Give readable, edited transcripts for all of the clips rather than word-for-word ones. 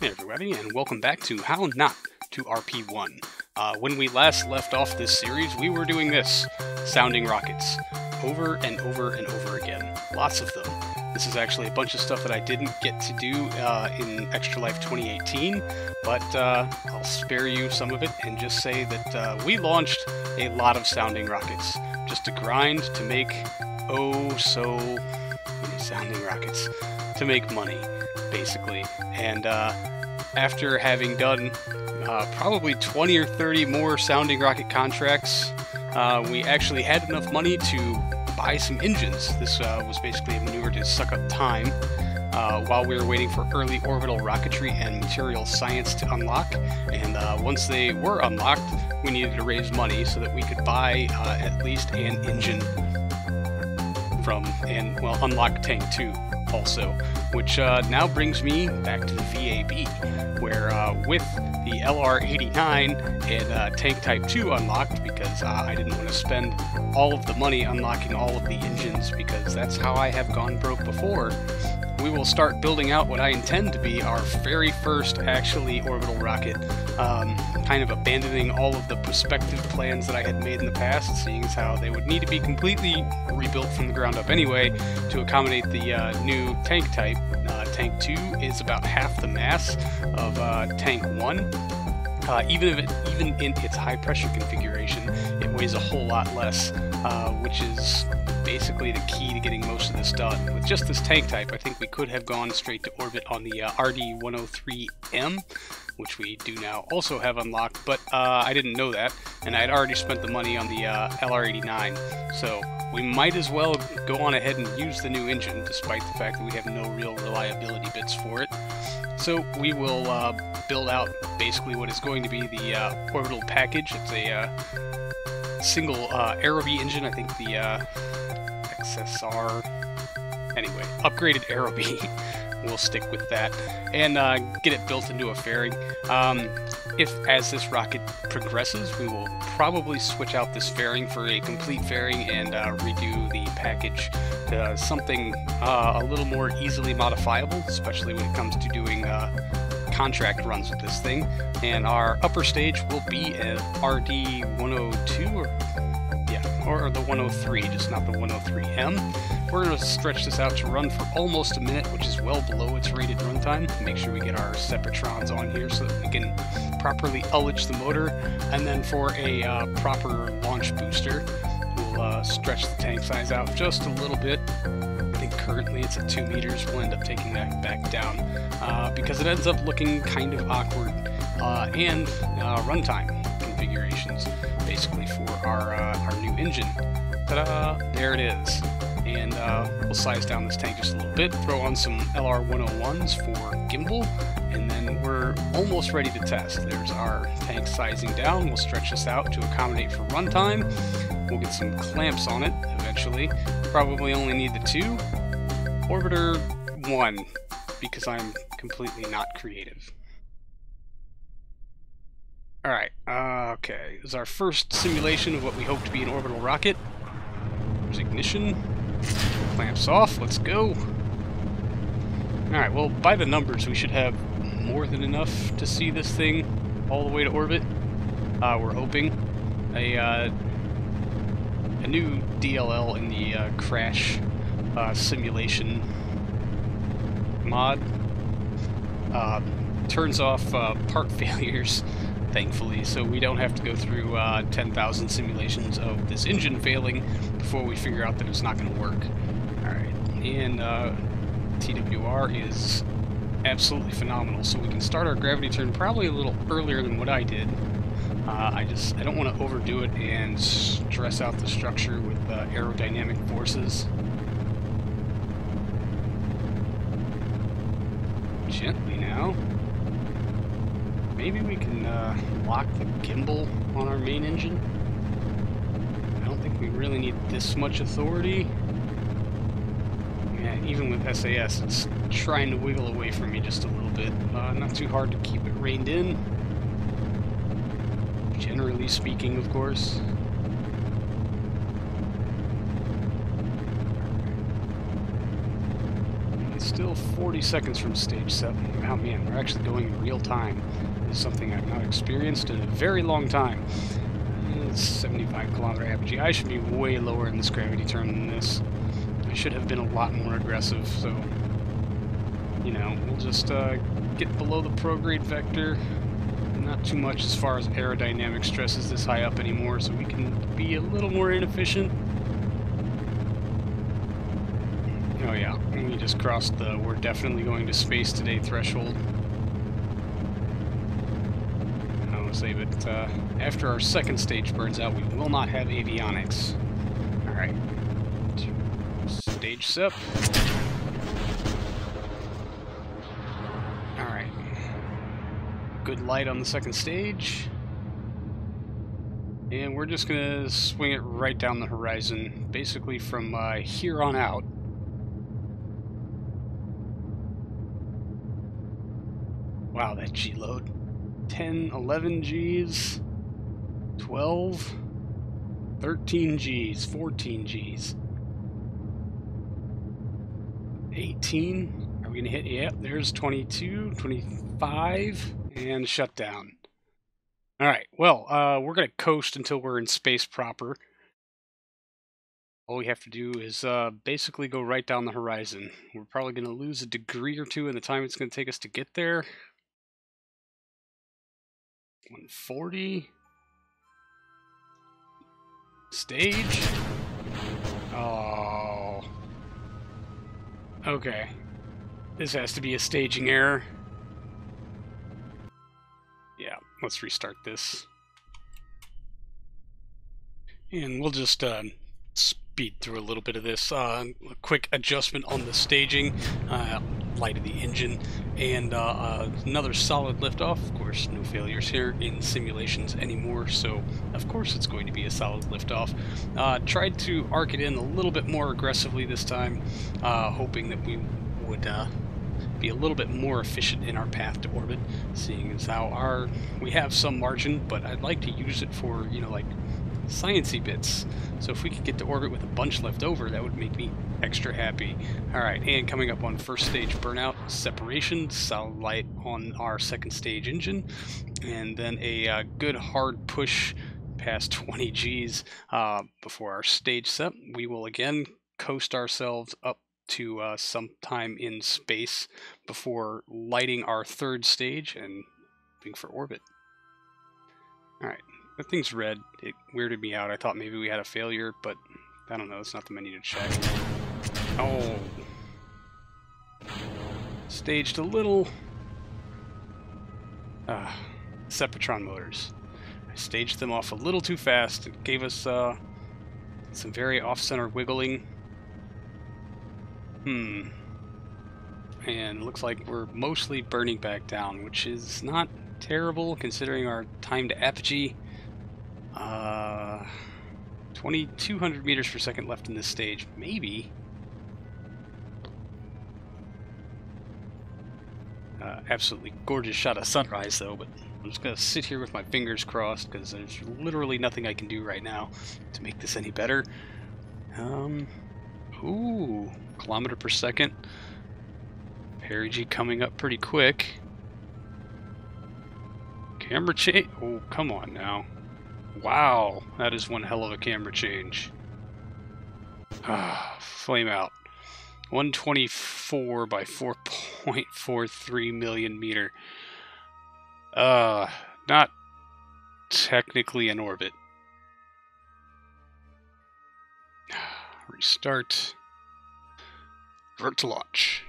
Hey everybody, and welcome back to How Not to RP-1. When we last left off this series, we were doing this, sounding rockets, over and over and over again. Lots of them. This is actually a bunch of stuff that I didn't get to do in Extra Life 2018, but I'll spare you some of it and just say that we launched a lot of sounding rockets, just to grind to make oh so many sounding rockets, to make money, basically. And after having done probably 20 or 30 more sounding rocket contracts, we actually had enough money to buy some engines. This was basically a maneuver to suck up time while we were waiting for early orbital rocketry and material science to unlock. And once they were unlocked, we needed to raise money so that we could buy at least an engine from, and well, unlock Tank 2 also, which now brings me back to the VAB, where with the LR-89 and Tank Type 2 unlocked, because I didn't want to spend all of the money unlocking all of the engines, because that's how I have gone broke before, we will start building out what I intend to be our very first actually orbital rocket, kind of abandoning all of the prospective plans that I had made in the past, seeing as how they would need to be completely rebuilt from the ground up anyway to accommodate the new tank type. Tank 2 is about half the mass of Tank 1. Even in its high pressure configuration, it weighs a whole lot less, which is basically the key to getting most of this done. With just this tank type, I think we could have gone straight to orbit on the RD-103M, which we do now also have unlocked, but I didn't know that, and I had already spent the money on the LR-89, so we might as well go on ahead and use the new engine, despite the fact that we have no real reliability bits for it. So we will build out basically what is going to be the orbital package. It's a single Aerobee engine, I think the XSR, anyway, upgraded Aerobee. We'll stick with that and get it built into a fairing. As this rocket progresses, we will probably switch out this fairing for a complete fairing and redo the package to something a little more easily modifiable, especially when it comes to doing contract runs with this thing. And our upper stage will be an RD-102, or the 103, just not the 103M. We're going to stretch this out to run for almost a minute, which is well below its rated runtime. Make sure we get our Separatrons on here so that we can properly ullage the motor. And then for a proper launch booster, we'll stretch the tank size out just a little bit. I think currently it's at 2 meters. We'll end up taking that back down because it ends up looking kind of awkward. And runtime configurations, basically, for our new engine. Ta-da! There it is. And we'll size down this tank just a little bit, throw on some LR-101s for gimbal, and then we're almost ready to test. There's our tank sizing down. We'll stretch this out to accommodate for runtime. We'll get some clamps on it eventually. Probably only need the 2. Orbiter 1, because I'm completely not creative. Alright, okay. This is our first simulation of what we hope to be an orbital rocket. There's ignition. Clamps off, let's go. Alright, well, by the numbers, we should have more than enough to see this thing all the way to orbit. We're hoping. A new DLL in the crash simulation mod turns off part failures, thankfully, so we don't have to go through 10,000 simulations of this engine failing before we figure out that it's not going to work. Alright, and TWR is absolutely phenomenal, so we can start our gravity turn probably a little earlier than what I did. I don't want to overdo it and stress out the structure with aerodynamic forces. Gently now. Maybe we can lock the gimbal on our main engine. I don't think we really need this much authority. Yeah, even with SAS, it's trying to wiggle away from me just a little bit. Not too hard to keep it reined in. Generally speaking, of course. Still 40 seconds from stage 7. Oh man, we're actually going in real time. This is something I've not experienced in a very long time. It's 75 kilometer apogee. I should be way lower in this gravity turn than this. I should have been a lot more aggressive, so, you know, we'll just get below the prograde vector. Not too much as far as aerodynamic stresses this high up anymore, so we can be a little more inefficient. Oh yeah, we just crossed the "we're definitely going to space today" threshold. I want to say, but after our second stage burns out, we will not have avionics. Alright. Stage SEP. Alright. Good light on the second stage. And we're just going to swing it right down the horizon, basically from here on out. Wow, that G load. 10, 11 Gs, 12, 13 Gs, 14 Gs, 18. Are we going to hit? Yep, there's 22, 25, and shutdown. Alright, well, we're going to coast until we're in space proper. All we have to do is basically go right down the horizon. We're probably going to lose a degree or two in the time it's going to take us to get there. 140. Stage. Oh. Okay. This has to be a staging error. Yeah, let's restart this. And we'll just speed through a little bit of this. A quick adjustment on the staging. Light of the engine, and another solid liftoff. Of course, no failures here in simulations anymore, so of course it's going to be a solid liftoff. Tried to arc it in a little bit more aggressively this time, hoping that we would be a little bit more efficient in our path to orbit, seeing as how we have some margin, but I'd like to use it for, you know, like sciencey bits. So if we could get to orbit with a bunch left over, that would make me extra happy. Alright, and coming up on first stage burnout, separation, solid light on our second stage engine, and then a good hard push past 20 Gs before our stage SEP. We will again coast ourselves up to sometime in space before lighting our third stage and moving for orbit. Alright. That thing's red. It weirded me out. I thought maybe we had a failure, but I don't know. It's not the menu to check. Oh. Staged a little. Sepratron motors. I staged them off a little too fast. It gave us some very off-center wiggling. And it looks like we're mostly burning back down, which is not terrible considering our time to apogee. 2,200 meters per second left in this stage. Maybe. Absolutely gorgeous shot of sunrise, though, but I'm just going to sit here with my fingers crossed, because there's literally nothing I can do right now to make this any better. Ooh, kilometer per second. Perigee coming up pretty quick. Camera change. Oh, come on now. Wow, that is one hell of a camera change. Flame out. 124 by 4.43 million meter. Not technically in orbit. Restart. Vert to launch.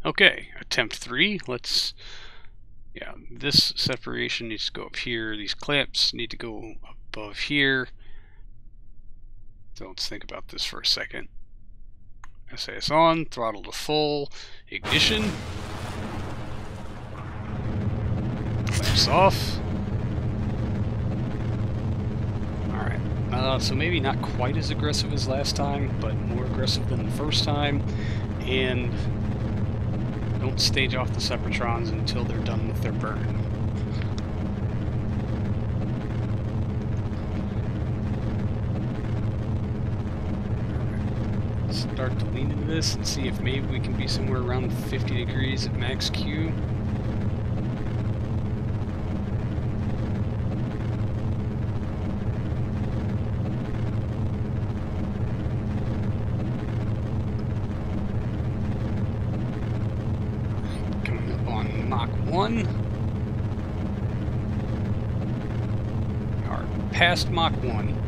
Okay, attempt 3. Let's... Yeah, this separation needs to go up here. These clamps need to go above here. So let's think about this for a second. SAS on, throttle to full, ignition. Clamps off. Alright, so maybe not quite as aggressive as last time, but more aggressive than the first time. And don't stage off the Separatrons until they're done with their burn. start to lean into this and see if maybe we can be somewhere around 50 degrees at max Q. Coming up on Mach 1. We are past Mach 1.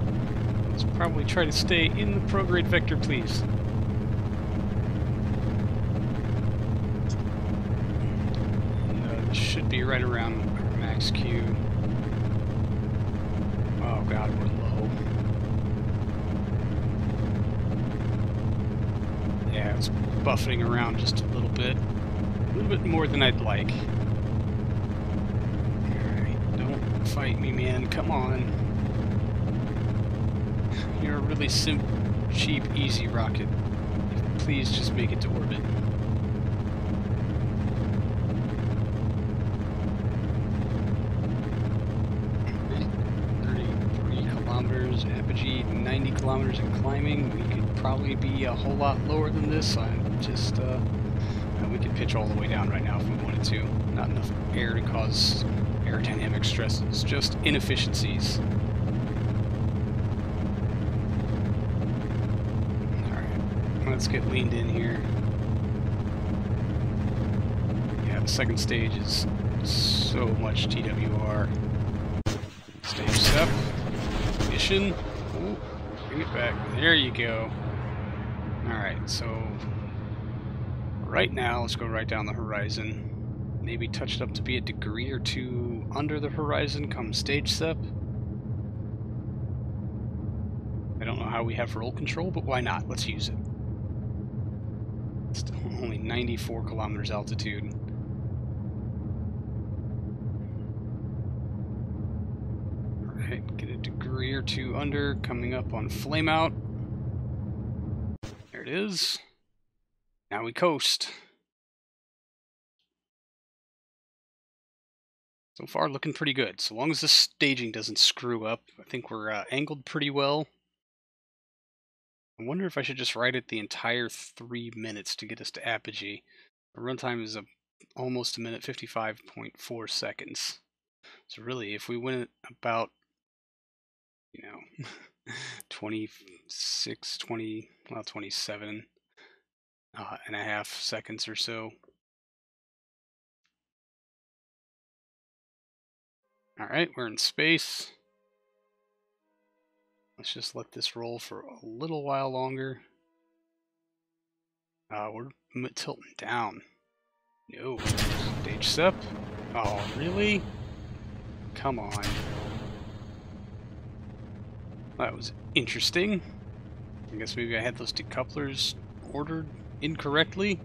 Let's probably try to stay in the prograde vector, please. This should be right around our max Q. Oh god, we're low. Yeah, it's buffeting around just a little bit. A little bit more than I'd like. Alright, don't fight me, man. Come on. You're a really cheap, easy rocket. Please just make it to orbit. Right, 33 kilometers, apogee 90 kilometers and climbing. We could probably be a whole lot lower than this. I'm just, we could pitch all the way down right now if we wanted to. Not enough air to cause aerodynamic stresses, just inefficiencies. Let's get leaned in here. Yeah, the second stage is so much TWR. Stage SEP. Mission. Ooh, bring it back. There you go. Alright, so right now, let's go right down the horizon. Maybe touch it up to be a degree or two under the horizon come stage SEP. I don't know how we have roll control, but why not? Let's use it. Still only 94 kilometers altitude. Alright, get a degree or two under, coming up on flame out. There it is. Now we coast. So far looking pretty good. So long as the staging doesn't screw up, I think we're angled pretty well. I wonder if I should just write it the entire 3 minutes to get us to apogee. The runtime is almost a minute, 55.4 seconds. So really, if we went about, 27 and a half seconds or so. Alright, we're in space. Let's just let this roll for a little while longer. We're tilting down. No. Stage SEP. Oh, really? Come on. That was interesting. I guess maybe I had those decouplers ordered incorrectly.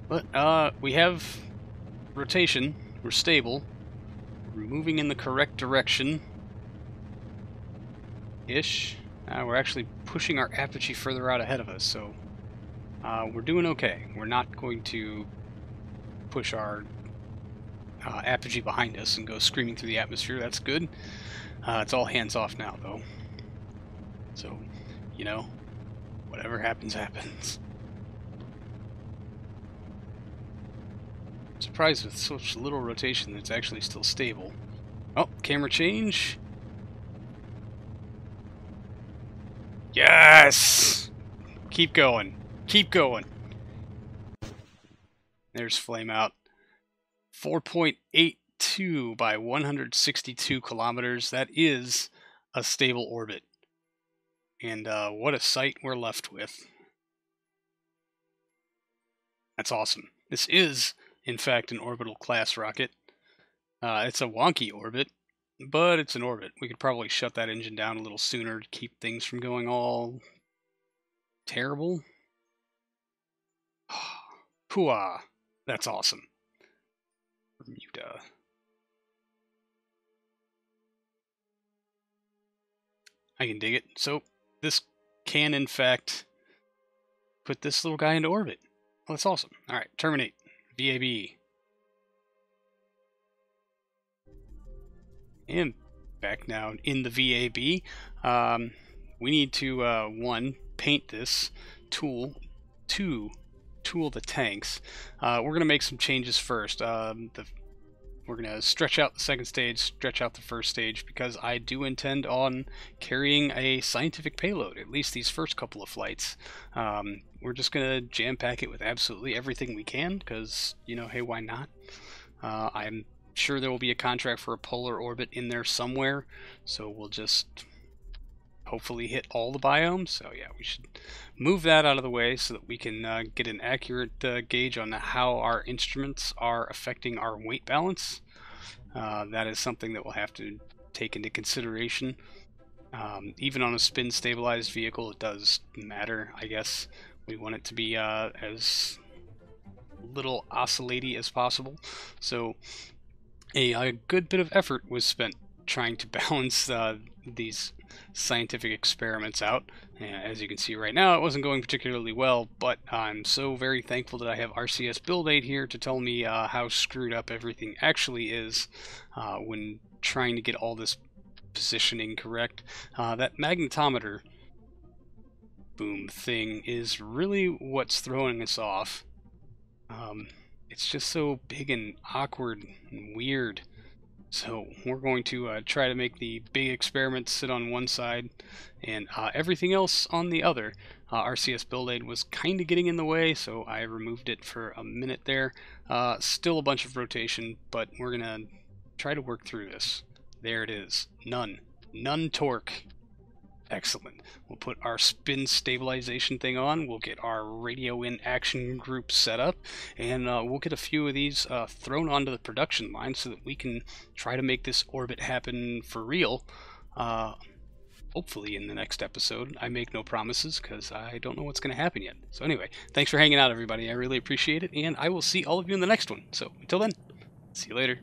But, we have rotation. We're stable. We're moving in the correct direction. Ish. We're actually pushing our apogee further out ahead of us, so we're doing okay. We're not going to push our apogee behind us and go screaming through the atmosphere. That's good. It's all hands off now, though. So, whatever happens, happens. I'm surprised with such little rotation that it's actually still stable. Oh, camera change. Yes! Keep going. Keep going. There's flame out. 4.82 by 162 kilometers. That is a stable orbit. And what a sight we're left with. That's awesome. This is, in fact, an orbital class rocket. It's a wonky orbit, but it's an orbit. We could probably shut that engine down a little sooner to keep things from going all terrible. Hooah! That's awesome. Bermuda. I can dig it. So, this can, in fact, put this little guy into orbit. Oh, that's awesome. Alright, terminate. VAB. And back now in the VAB. We need to, one, paint this tool to tool the tanks, we're going to make some changes first. We're going to stretch out the second stage, stretch out the first stage, because I do intend on carrying a scientific payload, at least these first couple of flights. We're just going to jam-pack it with absolutely everything we can, because, you know, hey, why not? I'm sure there will be a contract for a polar orbit in there somewhere, so we'll just hopefully hit all the biomes. So yeah, we should move that out of the way so that we can get an accurate gauge on how our instruments are affecting our weight balance. That is something that we'll have to take into consideration. Even on a spin stabilized vehicle, it does matter, I guess. We want it to be as little oscillating as possible. So a good bit of effort was spent trying to balance these scientific experiments out. As you can see right now, it wasn't going particularly well, but I'm so very thankful that I have RCS Build Aid here to tell me how screwed up everything actually is when trying to get all this positioning correct. That magnetometer boom thing is really what's throwing us off. It's just so big and awkward and weird. So we're going to try to make the big experiments sit on one side and everything else on the other. RCS Build Aid was kind of getting in the way, so I removed it for a minute there. Still a bunch of rotation, but we're going to try to work through this. There it is. None torque. Excellent. We'll put our spin stabilization thing on, we'll get our radio in action group set up, and we'll get a few of these thrown onto the production line so that we can try to make this orbit happen for real. Hopefully in the next episode. I make no promises because I don't know what's going to happen yet. So anyway, thanks for hanging out, everybody. I really appreciate it, and I will see all of you in the next one. So until then, see you later.